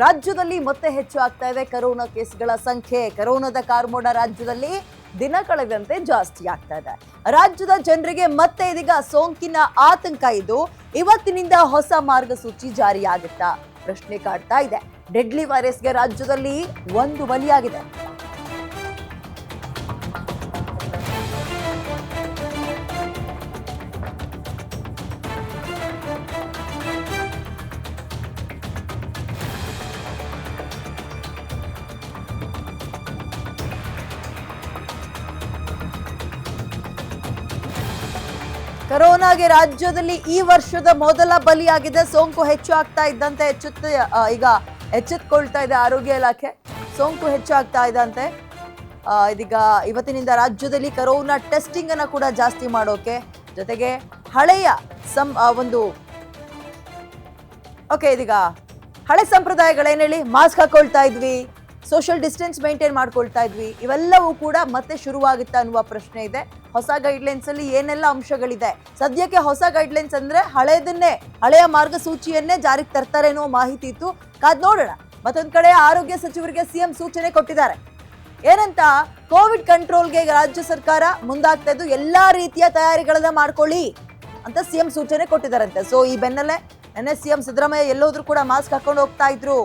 ರಾಜ್ಯದಲ್ಲಿ ಮತ್ತೆ ಹೆಚ್ಚು ಆಗ್ತಾ ಇದೆ ಕರೋನಾ ಕೇಸ್ಗಳ ಸಂಖ್ಯೆ. ಕರೋನಾದ ಕಾರ್ಮೋಡ ರಾಜ್ಯದಲ್ಲಿ ದಿನ ಕಳೆದಂತೆ ಜಾಸ್ತಿ ಆಗ್ತಾ ಇದೆ. ರಾಜ್ಯದ ಜನರಿಗೆ ಮತ್ತೆ ಇದೀಗ ಸೋಂಕಿನ ಆತಂಕ ಇದ್ದು ಇವತ್ತಿನಿಂದ ಹೊಸ ಮಾರ್ಗಸೂಚಿ ಜಾರಿಯಾಗುತ್ತಾ ಪ್ರಶ್ನೆ ಕಾಡ್ತಾ ಇದೆ. ಡೆಡ್ಲಿ ವೈರಸ್ಗೆ ರಾಜ್ಯದಲ್ಲಿ ಒಂದು ಬಲಿಯಾಗಿದೆ. ಕರೋನಾಗೆ ರಾಜ್ಯದಲ್ಲಿ ಈ ವರ್ಷದ ಮೊದಲ ಬಲಿಯಾಗಿದೆ. ಸೋಂಕು ಹೆಚ್ಚು ಆಗ್ತಾ ಇದ್ದಂತೆ ಎಚ್ಚೆತ್ತುಕೊಳ್ತಾ ಇದೆ ಆರೋಗ್ಯ ಇಲಾಖೆ. ಸೋಂಕು ಹೆಚ್ಚು ಆಗ್ತಾ ಇದ್ದಂತೆ ಇದೀಗ ಇವತ್ತಿನಿಂದ ರಾಜ್ಯದಲ್ಲಿ ಕರೋನಾ ಟೆಸ್ಟಿಂಗ್ ಅನ್ನ ಕೂಡ ಜಾಸ್ತಿ ಮಾಡೋಕೆ, ಜೊತೆಗೆ ಹಳೆಯ ಇದೀಗ ಹಳೆ ಸಂಪ್ರದಾಯಗಳೇನು ಹೇಳಿ, ಮಾಸ್ಕ್ ಹಾಕೊಳ್ತಾ ಇದ್ವಿ, ಸೋಷಿಯಲ್ ಡಿಸ್ಟೆನ್ಸ್ ಮೇಂಟೈನ್ ಮಾಡ್ಕೊಳ್ತಾ ಇದ್ವಿ, ಇವೆಲ್ಲವೂ ಕೂಡ ಮತ್ತೆ ಶುರುವಾಗುತ್ತಾ ಅನ್ನುವ ಪ್ರಶ್ನೆ ಇದೆ. ಹೊಸ ಗೈಡ್ಲೈನ್ಸ್ ಅಲ್ಲಿ ಏನೆಲ್ಲ ಅಂಶಗಳಿದೆ? ಸದ್ಯಕ್ಕೆ ಹೊಸ ಗೈಡ್ಲೈನ್ಸ್ ಅಂದ್ರೆ ಹಳೆಯ ಮಾರ್ಗಸೂಚಿಯನ್ನೇ ಜಾರಿಗೆ ತರ್ತಾರೆ ಅನ್ನೋ ಮಾಹಿತಿ ಇತ್ತು. ಕಾದ್ ನೋಡೋಣ. ಮತ್ತೊಂದ್ ಕಡೆ ಆರೋಗ್ಯ ಸಚಿವರಿಗೆ ಸಿಎಂ ಸೂಚನೆ ಕೊಟ್ಟಿದ್ದಾರೆ. ಏನಂತ? ಕೋವಿಡ್ ಕಂಟ್ರೋಲ್ಗೆ ರಾಜ್ಯ ಸರ್ಕಾರ ಮುಂದಾಗ್ತಾ ಇದ್ದು ಎಲ್ಲಾ ರೀತಿಯ ತಯಾರಿಗಳನ್ನ ಮಾಡ್ಕೊಳ್ಳಿ ಅಂತ ಸಿಎಂ ಸೂಚನೆ ಕೊಟ್ಟಿದ್ದಾರಂತೆ. ಸೊ ಈ ಬೆನ್ನಲ್ಲೇ ನೆನ್ನೆ ಸಿಎಂ ಸಿದ್ದರಾಮಯ್ಯ ಎಲ್ಲೋದ್ರೂ ಕೂಡ ಮಾಸ್ಕ್ ಹಾಕೊಂಡು ಹೋಗ್ತಾ ಇದ್ರು.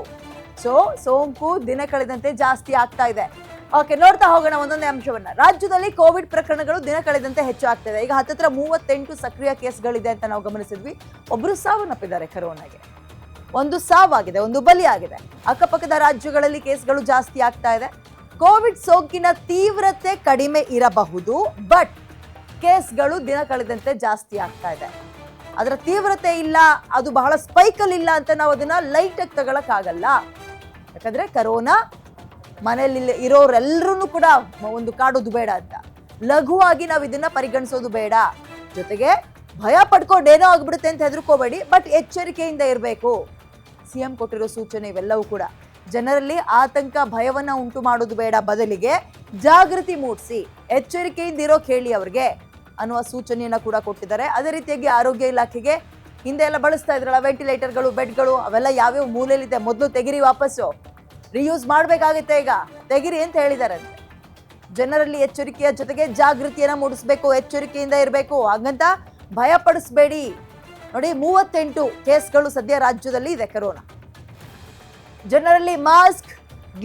ಸೊ ಸೋಂಕು ದಿನ ಕಳೆದಂತೆ ಜಾಸ್ತಿ ಆಗ್ತಾ ಇದೆ. ಓಕೆ, ನೋಡ್ತಾ ಹೋಗೋಣ ಒಂದೊಂದೇ ಅಂಶವನ್ನ. ರಾಜ್ಯದಲ್ಲಿ ಕೋವಿಡ್ ಪ್ರಕರಣಗಳು ದಿನ ಕಳೆದಂತೆ ಹೆಚ್ಚು ಆಗ್ತಿದೆ. ಈಗ ಹತ್ತತ್ರ 38 ಸಕ್ರಿಯ ಕೇಸ್ಗಳಿದೆ ಅಂತ ನಾವು ಗಮನಿಸಿದ್ವಿ. ಒಬ್ರು ಸಾವನ್ನಪ್ಪಿದ್ದಾರೆ ಕರೋನಾಗೆ, ಒಂದು ಸಾವಾಗಿದೆ, ಒಂದು ಬಲಿಯಾಗಿದೆ. ಅಕ್ಕಪಕ್ಕದ ರಾಜ್ಯಗಳಲ್ಲಿ ಕೇಸ್ಗಳು ಜಾಸ್ತಿ ಆಗ್ತಾ ಇದೆ. ಕೋವಿಡ್ ಸೋಂಕಿನ ತೀವ್ರತೆ ಕಡಿಮೆ ಇರಬಹುದು, ಬಟ್ ಕೇಸ್ಗಳು ದಿನ ಕಳೆದಂತೆ ಜಾಸ್ತಿ ಆಗ್ತಾ ಇದೆ. ಅದರ ತೀವ್ರತೆ ಇಲ್ಲ, ಅದು ಬಹಳ ಸ್ಪೈಕಲ್ ಇಲ್ಲ ಅಂತ ನಾವು ಅದನ್ನ ಲೈಟ್ ಆಗಿ ತಗೊಳಕ್ಕಾಗಲ್ಲ. ಯಾಕಂದ್ರೆ ಕರೋನಾ ಮನೆಯಲ್ಲಿ ಇರೋರೆಲ್ಲರೂ ಕೂಡ ಒಂದು ಕಾಡೋದು ಬೇಡ ಅಂತ, ಲಘುವಾಗಿ ನಾವು ಇದನ್ನ ಪರಿಗಣಿಸೋದು ಬೇಡ. ಜೊತೆಗೆ ಭಯ ಪಡ್ಕೊಂಡು ಏನೋ ಆಗ್ಬಿಡುತ್ತೆ ಅಂತ ಹೆದರ್ಕೋಬೇಡಿ, ಬಟ್ ಎಚ್ಚರಿಕೆಯಿಂದ ಇರಬೇಕು. ಸಿಎಂ ಕೊಟ್ಟಿರೋ ಸೂಚನೆ ಇವೆಲ್ಲವೂ ಕೂಡ ಜನರಲ್ಲಿ ಆತಂಕ, ಭಯವನ್ನ ಉಂಟು ಮಾಡೋದು ಬೇಡ, ಬದಲಿಗೆ ಜಾಗೃತಿ ಮೂಡಿಸಿ ಎಚ್ಚರಿಕೆಯಿಂದ ಇರೋಕೆ ಹೇಳಿ ಅವ್ರಿಗೆ ಅನ್ನುವ ಸೂಚನೆಯನ್ನ ಕೂಡ ಕೊಟ್ಟಿದ್ದಾರೆ. ಅದೇ ರೀತಿಯಾಗಿ ಆರೋಗ್ಯ ಇಲಾಖೆಗೆ ಹಿಂದೆ ಎಲ್ಲ ಬಳಸ್ತಾ ಇದ್ರಲ್ಲ ವೆಂಟಿಲೇಟರ್ಗಳು, ಬೆಡ್ಗಳು, ಅವೆಲ್ಲ ಯಾವ್ಯಾವ ಮೂಲೆಯಲ್ಲಿದೆ ಮೊದಲು ತೆಗಿರಿ, ವಾಪಸ್ಸು ರಿಯೂಸ್ ಮಾಡ್ಬೇಕಾಗುತ್ತೆ, ಈಗ ತೆಗಿರಿ ಅಂತ ಹೇಳಿದ್ದಾರೆ. ಜನರಲ್ಲಿ ಎಚ್ಚರಿಕೆಯ ಜೊತೆಗೆ ಜಾಗೃತಿಯನ್ನ ಮೂಡಿಸ್ಬೇಕು, ಎಚ್ಚರಿಕೆಯಿಂದ ಇರಬೇಕು, ಹಾಗಂತ ಭಯ ಪಡಿಸ್ಬೇಡಿ. ನೋಡಿ, 38 ಕೇಸ್ಗಳು ಸದ್ಯ ರಾಜ್ಯದಲ್ಲಿ ಇದೆ ಕರೋನಾ. ಜನರಲ್ಲಿ mask,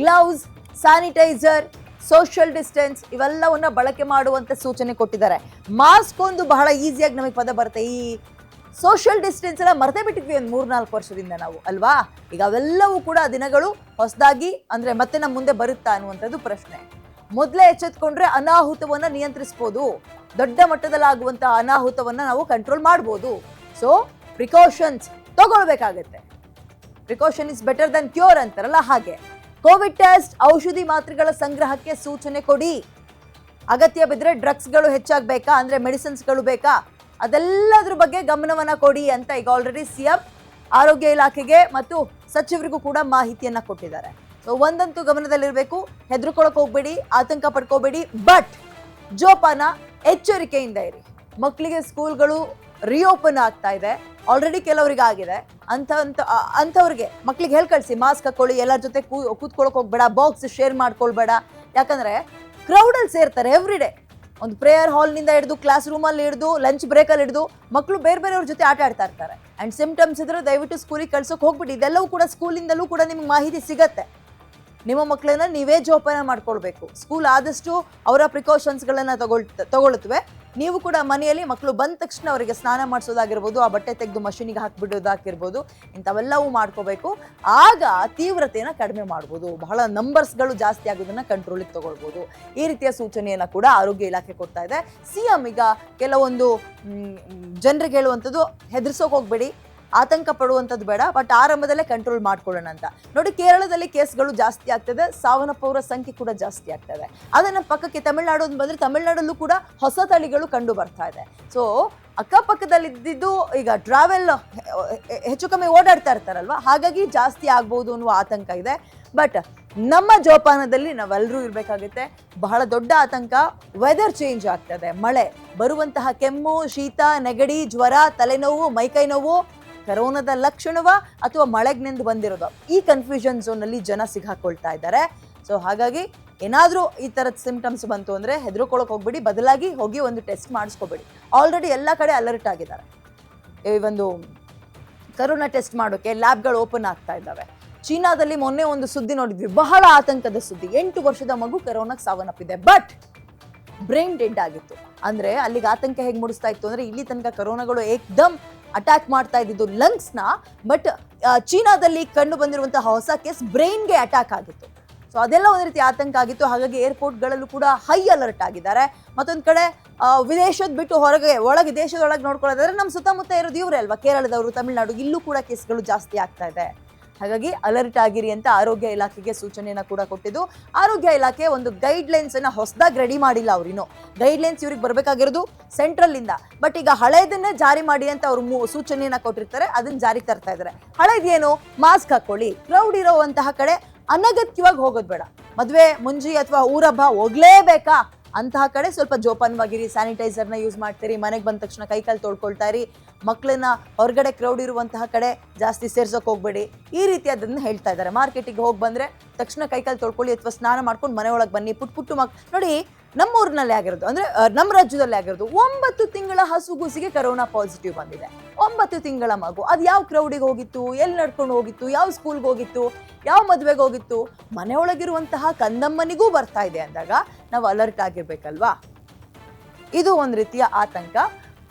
gloves, sanitiser, social distance ಇವೆಲ್ಲವನ್ನ ಬಳಕೆ ಮಾಡುವಂತೆ ಸೂಚನೆ ಕೊಟ್ಟಿದ್ದಾರೆ. ಮಾಸ್ಕ್ ಒಂದು ಬಹಳ ಈಸಿಯಾಗಿ ನಮಗೆ ಪದ ಬರುತ್ತೆ. ಈ ಸೋಷಿಯಲ್ ಡಿಸ್ಟೆನ್ಸ್ ಎಲ್ಲ ಮರ್ತೇ ಬಿಟ್ಟಿದ್ವಿ ಒಂದು 3-4 ವರ್ಷದಿಂದ ನಾವು, ಅಲ್ವಾ? ಈಗ ಅವೆಲ್ಲವೂ ಕೂಡ ದಿನಗಳು ಹೊಸದಾಗಿ ಅಂದ್ರೆ ಮತ್ತೆ ನಮ್ಮ ಮುಂದೆ ಬರುತ್ತಾ ಅನ್ನುವಂಥದ್ದು ಪ್ರಶ್ನೆ. ಮೊದಲೇ ಎಚ್ಚೆತ್ಕೊಂಡ್ರೆ ಅನಾಹುತವನ್ನ ನಿಯಂತ್ರಿಸಬಹುದು, ದೊಡ್ಡ ಮಟ್ಟದಲ್ಲಾಗುವಂತಹ ಅನಾಹುತವನ್ನ ನಾವು ಕಂಟ್ರೋಲ್ ಮಾಡ್ಬೋದು. ಸೊ ಪ್ರಿಕಾಷನ್ಸ್ ತಗೊಳ್ಬೇಕಾಗತ್ತೆ. Precaution is better than cure ಅಂತಾರಲ್ಲ ಹಾಗೆ. ಕೋವಿಡ್ ಟೆಸ್ಟ್, ಔಷಧಿ ಮಾತ್ರೆಗಳ ಸಂಗ್ರಹಕ್ಕೆ ಸೂಚನೆ ಕೊಡಿ. ಅಗತ್ಯ ಬಿದ್ದರೆ ಡ್ರಗ್ಸ್ಗಳು ಹೆಚ್ಚಾಗಬೇಕಾ, ಅಂದ್ರೆ ಮೆಡಿಸಿನ್ಸ್ಗಳು ಬೇಕಾ, ಅದೆಲ್ಲದ್ರ ಬಗ್ಗೆ ಗಮನವನ್ನ ಕೊಡಿ ಅಂತ ಈಗ ಆಲ್ರೆಡಿ ಸಿಎಂ ಆರೋಗ್ಯ ಇಲಾಖೆಗೆ ಮತ್ತು ಸಚಿವರಿಗೂ ಕೂಡ ಮಾಹಿತಿಯನ್ನ ಕೊಟ್ಟಿದ್ದಾರೆ. ಸೊ ಒಂದಂತೂ ಗಮನದಲ್ಲಿರಬೇಕು, ಹೆದರ್ಕೊಳಕ್ ಹೋಗ್ಬೇಡಿ, ಆತಂಕ ಪಡ್ಕೋಬೇಡಿ, ಬಟ್ ಜೋಪಾನ, ಎಚ್ಚರಿಕೆಯಿಂದ ಇರಿ. ಮಕ್ಕಳಿಗೆ ಸ್ಕೂಲ್ಗಳು ರಿಓಪನ್ ಆಗ್ತಾ ಇದೆ, ಆಲ್ರೆಡಿ ಕೆಲವರಿಗೆ ಆಗಿದೆ. ಅಂಥವ್ರಿಗೆ ಮಕ್ಳಿಗೆ ಹೇಳ್ಕಳಿಸಿ, ಮಾಸ್ಕ್ ಹಾಕೊಳ್ಳಿ, ಎಲ್ಲರ ಜೊತೆ ಕೂತ್ಕೊಳಕ್ ಹೋಗ್ಬೇಡ, ಬಾಕ್ಸ್ ಶೇರ್ ಮಾಡ್ಕೊಳ್ಬೇಡ. ಯಾಕಂದ್ರೆ ಕ್ರೌಡಲ್ಲಿ ಸೇರ್ತಾರೆ ಎವ್ರಿ ಡೇ. ಒಂದು ಪ್ರೇಯರ್ ಹಾಲ್ನಿಂದ ಹಿಡಿದು, ಕ್ಲಾಸ್ ರೂಮಲ್ಲಿ ಹಿಡಿದು, ಲಂಚ್ ಬ್ರೇಕಲ್ಲಿ ಹಿಡಿದು ಮಕ್ಕಳು ಬೇರೆಯವ್ರ ಜೊತೆ ಆಟ ಆಡ್ತಾ ಇರ್ತಾರೆ. ಅಂಡ್ ಸಿಂಪ್ಟಮ್ಸ್ ಇದ್ರೆ ದಯವಿಟ್ಟು ಸ್ಕೂಲಿಗೆ ಕಳ್ಸೋಕೆ ಹೋಗ್ಬಿಡಿ. ಇದೆಲ್ಲವೂ ಕೂಡ ಸ್ಕೂಲಿಂದಲೂ ಕೂಡ ನಿಮ್ಗೆ ಮಾಹಿತಿ ಸಿಗತ್ತೆ. ನಿಮ್ಮ ಮಕ್ಕಳನ್ನ ನೀವೇ ಜೋಪಾನ ಮಾಡ್ಕೊಳ್ಬೇಕು. ಸ್ಕೂಲ್ ಆದಷ್ಟು ಅವರ ಪ್ರಿಕಾಷನ್ಸ್ಗಳನ್ನ ತಗೊಳ್ತವೆ. ನೀವು ಕೂಡ ಮನೆಯಲ್ಲಿ ಮಕ್ಕಳು ಬಂದ ತಕ್ಷಣ ಅವರಿಗೆ ಸ್ನಾನ ಮಾಡಿಸೋದಾಗಿರ್ಬೋದು, ಆ ಬಟ್ಟೆ ತೆಗೆದು ಮಷೀನಿಗೆ ಹಾಕಿಬಿಡೋದಾಗಿರ್ಬೋದು, ಇಂಥವೆಲ್ಲವೂ ಮಾಡ್ಕೋಬೇಕು. ಆಗ ತೀವ್ರತೆಯನ್ನು ಕಡಿಮೆ ಮಾಡ್ಬೋದು, ಬಹಳ ನಂಬರ್ಸ್ಗಳು ಜಾಸ್ತಿ ಆಗೋದನ್ನ ಕಂಟ್ರೋಲಿಗೆ ತಗೊಳ್ಬೋದು. ಈ ರೀತಿಯ ಸೂಚನೆಯನ್ನ ಕೂಡ ಆರೋಗ್ಯ ಇಲಾಖೆ ಕೊಡ್ತಾ ಇದೆ. ಸಿಎಂ ಈಗ ಕೆಲವೊಂದು ಜನರಿಗೆ ಹೇಳುವಂಥದ್ದು, ಹೆದರ್ಸೋಕೆ ಹೋಗ್ಬೇಡಿ, ಆತಂಕ ಪಡುವಂಥದ್ದು ಬೇಡ, ಬಟ್ ಆರಂಭದಲ್ಲೇ ಕಂಟ್ರೋಲ್ ಮಾಡ್ಕೊಳ್ಳೋಣ ಅಂತ. ನೋಡಿ, ಕೇರಳದಲ್ಲಿ ಕೇಸ್ಗಳು ಜಾಸ್ತಿ ಆಗ್ತದೆ, ಸಾವನ್ನಪ್ಪುವವರ ಸಂಖ್ಯೆ ಕೂಡ ಜಾಸ್ತಿ ಆಗ್ತದೆ. ಅದನ್ನ ಪಕ್ಕಕ್ಕೆ ತಮಿಳುನಾಡು ಬಂದ್ರೆ ತಮಿಳುನಾಡಲ್ಲೂ ಕೂಡ ಹೊಸ ತಳಿಗಳು ಕಂಡು ಬರ್ತಾ ಇದೆ. ಸೊ ಅಕ್ಕಪಕ್ಕದಲ್ಲಿ ಇದ್ದಿದ್ದು ಈಗ ಟ್ರಾವೆಲ್ ಹೆಚ್ಚು ಕಮ್ಮಿ ಓಡಾಡ್ತಾ ಇರ್ತಾರಲ್ವಾ, ಹಾಗಾಗಿ ಜಾಸ್ತಿ ಆಗ್ಬಹುದು ಅನ್ನುವ ಆತಂಕ ಇದೆ. ಬಟ್ ನಮ್ಮ ಜೋಪಾನದಲ್ಲಿ ನಾವೆಲ್ಲರೂ ಇರಬೇಕಾಗುತ್ತೆ. ಬಹಳ ದೊಡ್ಡ ಆತಂಕ, ವೆದರ್ ಚೇಂಜ್ ಆಗ್ತದೆ, ಮಳೆ ಬರುವಂತಹ ಕೆಮ್ಮು, ಶೀತ, ನೆಗಡಿ, ಜ್ವರ, ತಲೆನೋವು, ಮೈಕೈ ನೋವು ಕರೋನಾದ ಲಕ್ಷಣವ ಅಥವಾ ಮಳೆಗ್ನೆಂದು ಬಂದಿರೋದು, ಈ ಕನ್ಫ್ಯೂಷನ್ ಝೋನಲ್ಲಿ ಜನ ಸಿಗಾಕೊಳ್ತಾ ಇದ್ದಾರೆ. ಸೊ ಹಾಗಾಗಿ ಏನಾದರೂ ಈ ಥರದ ಸಿಂಪ್ಟಮ್ಸ್ ಬಂತು ಅಂದರೆ ಹೆದರ್ಕೊಳ್ಳೋಕೆ ಹೋಗ್ಬೇಡಿ, ಬದಲಾಗಿ ಹೋಗಿ ಒಂದು ಟೆಸ್ಟ್ ಮಾಡಿಸ್ಕೋಬೇಡಿ. ಆಲ್ರೆಡಿ ಎಲ್ಲ ಕಡೆ ಅಲರ್ಟ್ ಆಗಿದ್ದಾರೆ. ಈ ಒಂದು ಕರೋನಾ ಟೆಸ್ಟ್ ಮಾಡೋಕ್ಕೆ ಲ್ಯಾಬ್ಗಳು ಓಪನ್ ಆಗ್ತಾ ಇದ್ದಾವೆ. ಚೀನಾದಲ್ಲಿ ಮೊನ್ನೆ ಒಂದು ಸುದ್ದಿ ನೋಡಿದ್ವಿ, ಬಹಳ ಆತಂಕದ ಸುದ್ದಿ. 8 ವರ್ಷದ ಮಗು ಕರೋನಾಕ್ಕೆ ಸಾವನ್ನಪ್ಪಿದೆ, ಬಟ್ ಬ್ರೈನ್ ಡೆಡ್ ಆಗಿತ್ತು. ಅಂದ್ರೆ ಅಲ್ಲಿಗೆ ಆತಂಕ ಹೇಗೆ ಮೂಡಿಸ್ತಾ ಇತ್ತು ಅಂದ್ರೆ, ಇಲ್ಲಿ ತನಕ ಕರೋನಾಗಳು ಏಕ್ದಮ್ ಅಟ್ಯಾಕ್ ಮಾಡ್ತಾ ಇದ್ದಿದ್ದು ಲಂಗ್ಸ್ನ, ಬಟ್ ಚೀನಾದಲ್ಲಿ ಕಂಡು ಬಂದಿರುವಂತಹ ಹೊಸ ಕೇಸ್ ಬ್ರೈನ್ಗೆ ಅಟ್ಯಾಕ್ ಆಗಿತ್ತು. ಸೊ ಅದೆಲ್ಲ ಒಂದು ರೀತಿ ಆತಂಕ ಆಗಿತ್ತು. ಹಾಗಾಗಿ ಏರ್ಪೋರ್ಟ್ಗಳಲ್ಲೂ ಕೂಡ ಹೈ ಅಲರ್ಟ್ ಆಗಿದ್ದಾರೆ. ಮತ್ತೊಂದು ಕಡೆ ವಿದೇಶದ ಬಿಟ್ಟು ಒಳಗೆ ದೇಶದೊಳಗೆ ನೋಡ್ಕೊಳ್ಳೋದಾದ್ರೆ ನಮ್ಮ ಸುತ್ತಮುತ್ತ ಇರೋದು ಇವರೇ ಅಲ್ವಾ, ಕೇರಳದವರು, ತಮಿಳುನಾಡು, ಇಲ್ಲೂ ಕೂಡ ಕೇಸ್ಗಳು ಜಾಸ್ತಿ ಆಗ್ತಾ ಇದೆ. ಹಾಗಾಗಿ ಅಲರ್ಟ್ ಆಗಿರಿ ಅಂತ ಆರೋಗ್ಯ ಇಲಾಖೆಗೆ ಸೂಚನೆಯನ್ನ ಕೂಡ ಕೊಟ್ಟಿದ್ದು. ಆರೋಗ್ಯ ಇಲಾಖೆ ಒಂದು ಗೈಡ್ಲೈನ್ಸ್ ಅನ್ನ ಹೊಸದಾಗಿ ರೆಡಿ ಮಾಡಿಲ್ಲ. ಅವ್ರಿನ್ನು ಗೈಡ್ಲೈನ್ಸ್ ಇವ್ರಿಗೆ ಬರಬೇಕಾಗಿರೋದು ಸೆಂಟ್ರಲ್ ಇಂದ, ಬಟ್ ಈಗ ಹಳೇದನ್ನೇ ಜಾರಿ ಮಾಡಿ ಅಂತ ಅವ್ರು ಸೂಚನೆಯನ್ನ ಕೊಟ್ಟಿರ್ತಾರೆ, ಅದನ್ನ ಜಾರಿ ತರ್ತಾ ಇದ್ದಾರೆ. ಹಳೇದೇನು, ಮಾಸ್ಕ್ ಹಾಕೊಳ್ಳಿ, ಕ್ರೌಡ್ ಇರುವಂತಹ ಕಡೆ ಅನಗತ್ಯವಾಗಿ ಹೋಗೋದು ಬೇಡ. ಮದುವೆ ಮುಂಜಿ ಅಥವಾ ಊರಬ್ಬ ಹೋಗ್ಲೇಬೇಕಾ ಅಂತಹ ಕಡೆ ಸ್ವಲ್ಪ ಜೋಪಾನವಾಗಿರಿ, ಸ್ಯಾನಿಟೈಸರ್ನ ಯೂಸ್ ಮಾಡ್ತೀರಿ, ಮನೆಗೆ ಬಂದ ತಕ್ಷಣ ಕೈಕಾಲು ತೊಳ್ಕೊಳ್ತಾ ಇರಿ, ಮಕ್ಕಳನ್ನ ಹೊರಗಡೆ ಕ್ರೌಡ್ ಇರುವಂತಹ ಕಡೆ ಜಾಸ್ತಿ ಸೇರ್ಸೋಕೆ ಹೋಗ್ಬೇಡಿ, ಈ ರೀತಿ ಅದನ್ನು ಹೇಳ್ತಾ ಇದ್ದಾರೆ. ಮಾರ್ಕೆಟಿಗೆ ಹೋಗಿ ಬಂದರೆ ತಕ್ಷಣ ಕೈಕಾಲು ತೊಳ್ಕೊಳ್ಳಿ ಅಥವಾ ಸ್ನಾನ ಮಾಡ್ಕೊಂಡು ಮನೆ ಒಳಗೆ ಬನ್ನಿ. ಪುಟ್ಟು ನೋಡಿ, ನಮ್ಮ ಊರಿನಲ್ಲಿ ಆಗಿರೋದು ಅಂದರೆ ನಮ್ಮ ರಾಜ್ಯದಲ್ಲಿ ಆಗಿರೋದು, 9 ತಿಂಗಳ ಹಸುಗೂಸಿಗೆ ಕರೋನಾ ಪಾಸಿಟಿವ್ ಬಂದಿದೆ. 9 ತಿಂಗಳ ಮಗು, ಅದು ಯಾವ ಕ್ರೌಡಿಗೆ ಹೋಗಿತ್ತು, ಎಲ್ಲಿ ನಡ್ಕೊಂಡು ಹೋಗಿತ್ತು, ಯಾವ ಸ್ಕೂಲ್ಗೆ ಹೋಗಿತ್ತು, ಯಾವ ಮದುವೆಗೆ ಹೋಗಿತ್ತು, ಮನೆಯೊಳಗಿರುವಂತಹ ಕಂದಮ್ಮನಿಗೂ ಬರ್ತಾ ಇದೆ ಅಂದಾಗ ನಾವು ಅಲರ್ಟ್ ಆಗಿರ್ಬೇಕಲ್ವಾ. ಇದು ಒಂದು ರೀತಿಯ ಆತಂಕ.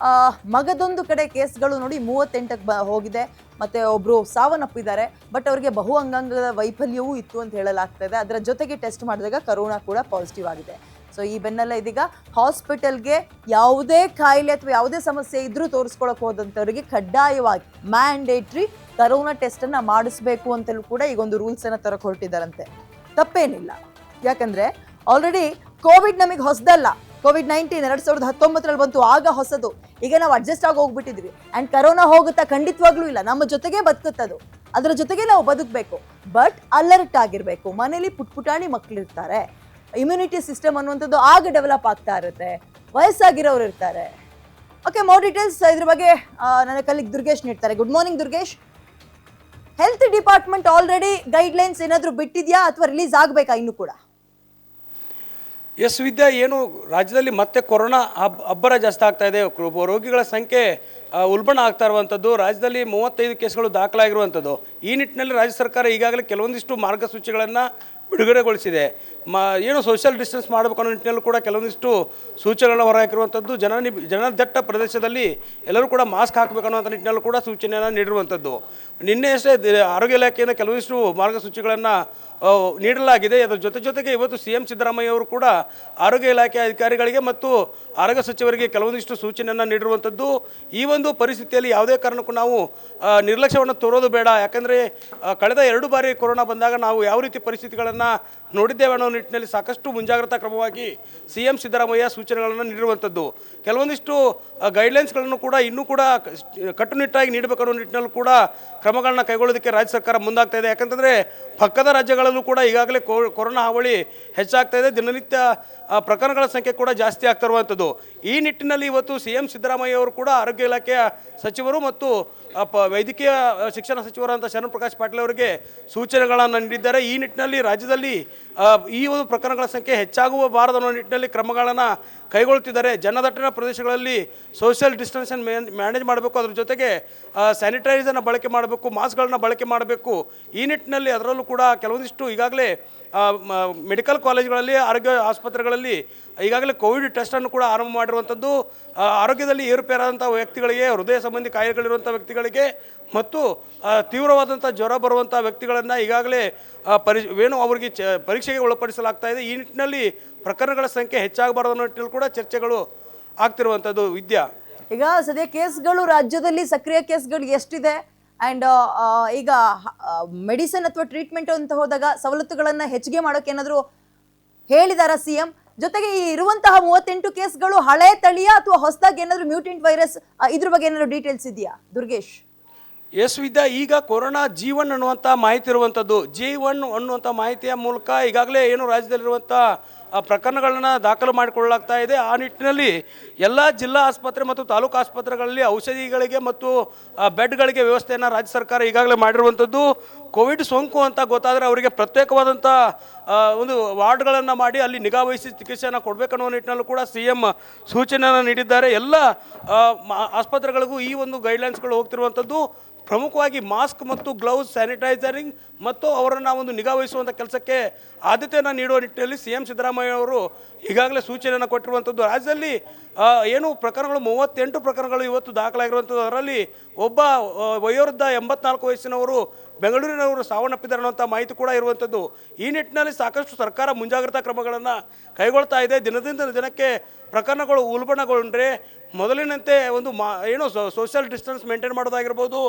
ಮಗದೊಂದು ಕಡೆ ಕೇಸ್ಗಳು ನೋಡಿ 38ಕ್ಕೆ ಹೋಗಿದೆ, ಮತ್ತೆ ಒಬ್ರು ಸಾವನ್ನಪ್ಪಿದ್ದಾರೆ, ಬಟ್ ಅವರಿಗೆ ಬಹು ಅಂಗಾಂಗದ ವೈಫಲ್ಯವೂ ಇತ್ತು ಅಂತ ಹೇಳಲಾಗ್ತಾ ಇದೆ. ಅದರ ಜೊತೆಗೆ ಟೆಸ್ಟ್ ಮಾಡಿದಾಗ ಕರೋನಾ ಕೂಡ ಪಾಸಿಟಿವ್ ಆಗಿದೆ. ಸೊ ಈ ಬೆನ್ನಲ್ಲೇ ಇದೀಗ ಹಾಸ್ಪಿಟಲ್ಗೆ ಯಾವುದೇ ಕಾಯಿಲೆ ಅಥವಾ ಯಾವುದೇ ಸಮಸ್ಯೆ ಇದ್ರೂ ತೋರಿಸ್ಕೊಳಕ್ ಹೋದಂಥವ್ರಿಗೆ ಕಡ್ಡಾಯವಾಗಿ ಮ್ಯಾಂಡೇಟ್ರಿ ಕರೋನಾ ಟೆಸ್ಟ್ ಅನ್ನ ಮಾಡಿಸ್ಬೇಕು ಅಂತಲೂ ಕೂಡ ಈಗೊಂದು ರೂಲ್ಸ್ ಅನ್ನ ತರಕ್ ಹೊರಟಿದ್ದಾರಂತೆ. ತಪ್ಪೇನಿಲ್ಲ, ಯಾಕಂದ್ರೆ ಆಲ್ರೆಡಿ ಕೋವಿಡ್ ನಮಗೆ ಹೊಸದಲ್ಲ. COVID-19 2019 ಬಂತು, ಆಗ ಹೊಸದು. ಈಗ ನಾವು ಅಡ್ಜಸ್ಟ್ ಆಗಿ ಹೋಗ್ಬಿಟ್ಟಿದ್ವಿ. ಅಂಡ್ ಕರೋನಾ ಹೋಗುತ್ತಾ, ಖಂಡಿತವಾಗ್ಲೂ ಇಲ್ಲ, ನಮ್ಮ ಜೊತೆಗೆ ಬದುಕುತ್ತದು, ಅದರ ಜೊತೆಗೆ ನಾವು ಬದುಕಬೇಕು. ಬಟ್ ಅಲರ್ಟ್ ಆಗಿರ್ಬೇಕು. ಮನೇಲಿ ಪುಟಾಣಿ ಮಕ್ಕಳಿರ್ತಾರೆ, ಇಮ್ಯುನಿಟಿ ಸಿಸ್ಟಮ್ ಅನ್ನುವಂಥದ್ದು ಆಗ ಡೆವಲಪ್ ಆಗ್ತಾ ಇರುತ್ತೆ, ವಯಸ್ಸಾಗಿರೋರು ಇರ್ತಾರೆ. ಓಕೆ, ಮೋರ್ ಡೀಟೇಲ್ಸ್ ಇದ್ರ ಬಗ್ಗೆ ನನ್ನ ಕಲೀಗ್ ದುರ್ಗೇಶ್ ನೀಡ್ತಾರೆ. Good morning Durgesh. Health department already guidelines ಏನಾದರೂ ಬಿಟ್ಟಿದ್ಯಾ ಅಥವಾ ರಿಲೀಸ್ ಆಗಬೇಕಾ ಇನ್ನೂ ಕೂಡ? ಎಸ್ ವಿದ್ಯಾ, ಏನು ರಾಜ್ಯದಲ್ಲಿ ಮತ್ತೆ ಕೊರೋನಾ ಅಬ್ಬರ ಜಾಸ್ತಿ ಆಗ್ತಾ ಇದೆ. ರೋಗಿಗಳ ಸಂಖ್ಯೆ ಉಲ್ಬಣ ಆಗ್ತಾ ಇರುವಂಥದ್ದು. ರಾಜ್ಯದಲ್ಲಿ 35 ಕೇಸ್ಗಳು ದಾಖಲಾಗಿರುವಂಥದ್ದು. ಈ ನಿಟ್ಟಿನಲ್ಲಿ ರಾಜ್ಯ ಸರ್ಕಾರ ಈಗಾಗಲೇ ಕೆಲವೊಂದಿಷ್ಟು ಮಾರ್ಗಸೂಚಿಗಳನ್ನು ಬಿಡುಗಡೆಗೊಳಿಸಿದೆ. ಏನು ಸೋಷಿಯಲ್ ಡಿಸ್ಟೆನ್ಸ್ ಮಾಡಬೇಕು ಅನ್ನೋ ನಿಟ್ಟಿನಲ್ಲೂ ಕೂಡ ಕೆಲವೊಂದಿಷ್ಟು ಸೂಚನೆಗಳನ್ನು ಹೊರಹಾಕಿರುವಂಥದ್ದು. ಜನದಟ್ಟ ಪ್ರದೇಶದಲ್ಲಿ ಎಲ್ಲರೂ ಕೂಡ ಮಾಸ್ಕ್ ಹಾಕಬೇಕು ಅನ್ನೋಂಥ ನಿಟ್ಟಿನಲ್ಲೂ ಕೂಡ ಸೂಚನೆಯನ್ನು ನೀಡಿರುವಂಥದ್ದು. ನಿನ್ನೆ ಅಷ್ಟೇ ಆರೋಗ್ಯ ಇಲಾಖೆಯಿಂದ ಕೆಲವೊಂದಿಷ್ಟು ಮಾರ್ಗಸೂಚಿಗಳನ್ನು ನೀಡಲಾಗಿದೆ. ಅದರ ಜೊತೆಗೆ ಇವತ್ತು CM ಸಿದ್ದರಾಮಯ್ಯ ಅವರು ಕೂಡ ಆರೋಗ್ಯ ಇಲಾಖೆ ಅಧಿಕಾರಿಗಳಿಗೆ ಮತ್ತು ಆರೋಗ್ಯ ಸಚಿವರಿಗೆ ಕೆಲವೊಂದಿಷ್ಟು ಸೂಚನೆಯನ್ನು ನೀಡಿರುವಂಥದ್ದು. ಈ ಒಂದು ಪರಿಸ್ಥಿತಿಯಲ್ಲಿ ಯಾವುದೇ ಕಾರಣಕ್ಕೂ ನಾವು ನಿರ್ಲಕ್ಷ್ಯವನ್ನು ತೋರೋದು ಬೇಡ. ಯಾಕಂದರೆ ಕಳೆದ 2 ಬಾರಿ ಕೊರೋನಾ ಬಂದಾಗ ನಾವು ಯಾವ ರೀತಿ ಪರಿಸ್ಥಿತಿಗಳನ್ನು ನೋಡಿದ್ದೇವೆ ಅನ್ನೋ ನಿಟ್ಟಿನಲ್ಲಿ ಸಾಕಷ್ಟು ಮುಂಜಾಗ್ರತಾ ಕ್ರಮವಾಗಿ CM ಸಿದ್ದರಾಮಯ್ಯ ಸೂಚನೆಗಳನ್ನು ನೀಡಿರುವಂಥದ್ದು. ಕೆಲವೊಂದಿಷ್ಟು ಗೈಡ್ಲೈನ್ಸ್ಗಳನ್ನು ಕೂಡ ಇನ್ನೂ ಕೂಡ ಕಟ್ಟುನಿಟ್ಟಾಗಿ ನೀಡಬೇಕು ಅನ್ನೋ ನಿಟ್ಟಿನಲ್ಲೂ ಕೂಡ ಕ್ರಮಗಳನ್ನ ಕೈಗೊಳ್ಳೋದಕ್ಕೆ ರಾಜ್ಯ ಸರ್ಕಾರ ಮುಂದಾಗ್ತಾ ಇದೆ. ಯಾಕಂತಂದರೆ ಪಕ್ಕದ ರಾಜ್ಯಗಳಲ್ಲೂ ಕೂಡ ಈಗಾಗಲೇ ಕೊರೋನಾ ಹಾವಳಿ ಹೆಚ್ಚಾಗ್ತಾ ಇದೆ. ದಿನನಿತ್ಯ ಪ್ರಕರಣಗಳ ಸಂಖ್ಯೆ ಕೂಡ ಜಾಸ್ತಿ ಆಗ್ತಾ ಇರುವಂಥದ್ದು. ಈ ನಿಟ್ಟಿನಲ್ಲಿ ಇವತ್ತು CM ಸಿದ್ದರಾಮಯ್ಯ ಅವರು ಕೂಡ ಆರೋಗ್ಯ ಇಲಾಖೆಯ ಸಚಿವರು ಮತ್ತು ವೈದ್ಯಕೀಯ ಶಿಕ್ಷಣ ಸಚಿವರಾದಂಥ ಶರಣಪ್ರಕಾಶ್ ಪಾಟೀಲ್ ಅವರಿಗೆ ಸೂಚನೆಗಳನ್ನು ನೀಡಿದ್ದಾರೆ. ಈ ನಿಟ್ಟಿನಲ್ಲಿ ರಾಜ್ಯದಲ್ಲಿ ಈ ಒಂದು ಪ್ರಕರಣಗಳ ಸಂಖ್ಯೆ ಹೆಚ್ಚಾಗಬಾರದು ಅನ್ನೋ ನಿಟ್ಟಿನಲ್ಲಿ ಕ್ರಮಗಳನ್ನು ಕೈಗೊಳ್ಳುತ್ತಿದ್ದಾರೆ. ಜನದಟ್ಟಣೆ ಪ್ರದೇಶಗಳಲ್ಲಿ ಸೋಷಿಯಲ್ ಡಿಸ್ಟೆನ್ಸನ್ನು ಮ್ಯಾನೇಜ್ ಮಾಡಬೇಕು, ಅದ್ರ ಜೊತೆಗೆ ಸ್ಯಾನಿಟೈಸರ್ನ ಬಳಕೆ ಮಾಡಬೇಕು, ಮಾಸ್ಕ್ಗಳನ್ನ ಬಳಕೆ ಮಾಡಬೇಕು. ಈ ನಿಟ್ಟಿನಲ್ಲಿ ಅದರಲ್ಲೂ ಕೂಡ ಕೆಲವೊಂದಿಷ್ಟು ಈಗಾಗಲೇ ಮೆಡಿಕಲ್ ಕಾಲೇಜುಗಳಲ್ಲಿ, ಆರೋಗ್ಯ ಆಸ್ಪತ್ರೆಗಳಲ್ಲಿ ಈಗಾಗಲೇ ಕೋವಿಡ್ ಟೆಸ್ಟನ್ನು ಕೂಡ ಆರಂಭ ಮಾಡಿರುವಂಥದ್ದು. ಆರೋಗ್ಯದಲ್ಲಿ ಏರುಪೇರಾದಂಥ ವ್ಯಕ್ತಿಗಳಿಗೆ, ಹೃದಯ ಸಂಬಂಧಿ ಕಾಯಿಲೆಗಳಿರುವಂಥ ವ್ಯಕ್ತಿಗಳಿಗೆ ಮತ್ತು ತೀವ್ರವಾದಂಥ ಜ್ವರ ಬರುವಂಥ ವ್ಯಕ್ತಿಗಳನ್ನು ಈಗಾಗಲೇ ಅವರಿಗೆ ಪರೀಕ್ಷೆಗೆ ಒಳಪಡಿಸಲಾಗ್ತಾ ಇದೆ. ಈ ನಿಟ್ಟಿನಲ್ಲಿ ಪ್ರಕರಣಗಳ ಸಂಖ್ಯೆ ಹೆಚ್ಚಾಗಬಾರದು ಅನ್ನೋ ನಿಟ್ಟಿನಲ್ಲಿ ಕೂಡ ಚರ್ಚೆಗಳು ಆಗ್ತಿರುವಂಥದ್ದು. ವಿದ್ಯಾ, ಈಗ ಸದ್ಯ ಕೇಸ್ಗಳು ರಾಜ್ಯದಲ್ಲಿ ಸಕ್ರಿಯ ಕೇಸ್ಗಳು ಎಷ್ಟಿದೆ? ಆ್ಯಂಡ್ ಈಗ ಮೆಡಿಸಿನ್ ಅಥವಾ ಟ್ರೀಟ್ಮೆಂಟ್ ಅಂತ ಹೋದಾಗ ಸವಲತ್ತುಗಳನ್ನು ಹೆಚ್ಚಿಗೆ ಮಾಡೋಕೆ ಏನಾದರೂ ಹೇಳಿದಾರ CM? ಜೊತೆಗೆ ಈ ಇರುವಂತಹ 38 ಕೇಸ್ಗಳು ಹಳೆ ತಳಿಯ ಅಥವಾ ಹೊಸದಾಗಿ ಏನಾದರೂ ಮ್ಯೂಟೆಂಟ್ ವೈರಸ್, ಇದ್ರ ಬಗ್ಗೆ ಏನಾದರೂ ಡೀಟೇಲ್ಸ್ ಇದೆಯಾ ದುರ್ಗೇಶ್? ಎಸ್ ವಿದ್ಯಾ, ಈಗ ಕೊರೋನಾ G1 ಅನ್ನುವಂಥ ಮಾಹಿತಿ ಇರುವಂಥದ್ದು. G1 ಅನ್ನುವಂಥ ಮಾಹಿತಿಯ ಮೂಲಕ ಈಗಾಗಲೇ ಏನು ರಾಜ್ಯದಲ್ಲಿರುವಂಥ ಪ್ರಕರಣಗಳನ್ನ ದಾಖಲು ಮಾಡಿಕೊಳ್ಳಲಾಗ್ತಾ ಇದೆ. ಆ ನಿಟ್ಟಿನಲ್ಲಿ ಎಲ್ಲ ಜಿಲ್ಲಾ ಆಸ್ಪತ್ರೆ ಮತ್ತು ತಾಲೂಕು ಆಸ್ಪತ್ರೆಗಳಲ್ಲಿ ಔಷಧಿಗಳಿಗೆ ಮತ್ತು ಬೆಡ್ಗಳಿಗೆ ವ್ಯವಸ್ಥೆಯನ್ನು ರಾಜ್ಯ ಸರ್ಕಾರ ಈಗಾಗಲೇ ಮಾಡಿರುವಂಥದ್ದು. ಕೋವಿಡ್ ಸೋಂಕು ಅಂತ ಗೊತ್ತಾದರೆ ಅವರಿಗೆ ಪ್ರತ್ಯೇಕವಾದಂಥ ಒಂದು ವಾರ್ಡ್ಗಳನ್ನು ಮಾಡಿ ಅಲ್ಲಿ ನಿಗಾವಹಿಸಿ ಚಿಕಿತ್ಸೆಯನ್ನು ಕೊಡಬೇಕನ್ನೋ ನಿಟ್ಟಿನಲ್ಲೂ ಕೂಡ CM ಸೂಚನೆಯನ್ನು ನೀಡಿದ್ದಾರೆ. ಎಲ್ಲ ಆಸ್ಪತ್ರೆಗಳಿಗೂ ಈ ಒಂದು ಗೈಡ್ಲೈನ್ಸ್ಗಳು ಹೋಗ್ತಿರುವಂಥದ್ದು. ಪ್ರಮುಖವಾಗಿ ಮಾಸ್ಕ್ ಮತ್ತು ಗ್ಲೌಸ್, ಸ್ಯಾನಿಟೈಸರಿಂಗ್ ಮತ್ತು ಅವರನ್ನು ಒಂದು ನಿಗಾವಹಿಸುವಂಥ ಕೆಲಸಕ್ಕೆ ಆದ್ಯತೆಯನ್ನು ನೀಡುವ ನಿಟ್ಟಿನಲ್ಲಿ CM ಸಿದ್ದರಾಮಯ್ಯ ಅವರು ಈಗಾಗಲೇ ಸೂಚನೆಯನ್ನು ಕೊಟ್ಟಿರುವಂಥದ್ದು. ರಾಜ್ಯದಲ್ಲಿ ಏನು ಪ್ರಕರಣಗಳು 38 ಪ್ರಕರಣಗಳು ಇವತ್ತು ದಾಖಲಾಗಿರುವಂಥದ್ದು. ಅದರಲ್ಲಿ ಒಬ್ಬ ವಯೋವೃದ್ಧ 84 ವಯಸ್ಸಿನವರು ಬೆಂಗಳೂರಿನವರು ಸಾವನ್ನಪ್ಪಿದ್ದಾರೆ ಅನ್ನುವಂಥ ಮಾಹಿತಿ ಕೂಡ ಇರುವಂಥದ್ದು. ಈ ನಿಟ್ಟಿನಲ್ಲಿ ಸಾಕಷ್ಟು ಸರ್ಕಾರ ಮುಂಜಾಗ್ರತಾ ಕ್ರಮಗಳನ್ನು ಕೈಗೊಳ್ತಾ ಇದೆ. ದಿನದಿಂದ ದಿನಕ್ಕೆ ಪ್ರಕರಣಗಳು ಉಲ್ಬಣಗೊಂಡ್ರೆ ಮೊದಲಿನಂತೆ ಒಂದು ಏನು ಸೋಷಿಯಲ್ ಡಿಸ್ಟೆನ್ಸ್ ಮೇಂಟೈನ್ ಮಾಡೋದಾಗಿರ್ಬೋದು,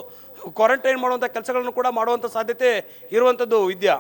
ಕ್ವಾರಂಟೈನ್ ಮಾಡುವಂಥ ಕೆಲಸಗಳನ್ನು ಕೂಡ ಮಾಡುವಂಥ ಸಾಧ್ಯತೆ ಇರುವಂಥದ್ದು. ವಿದ್ಯಾ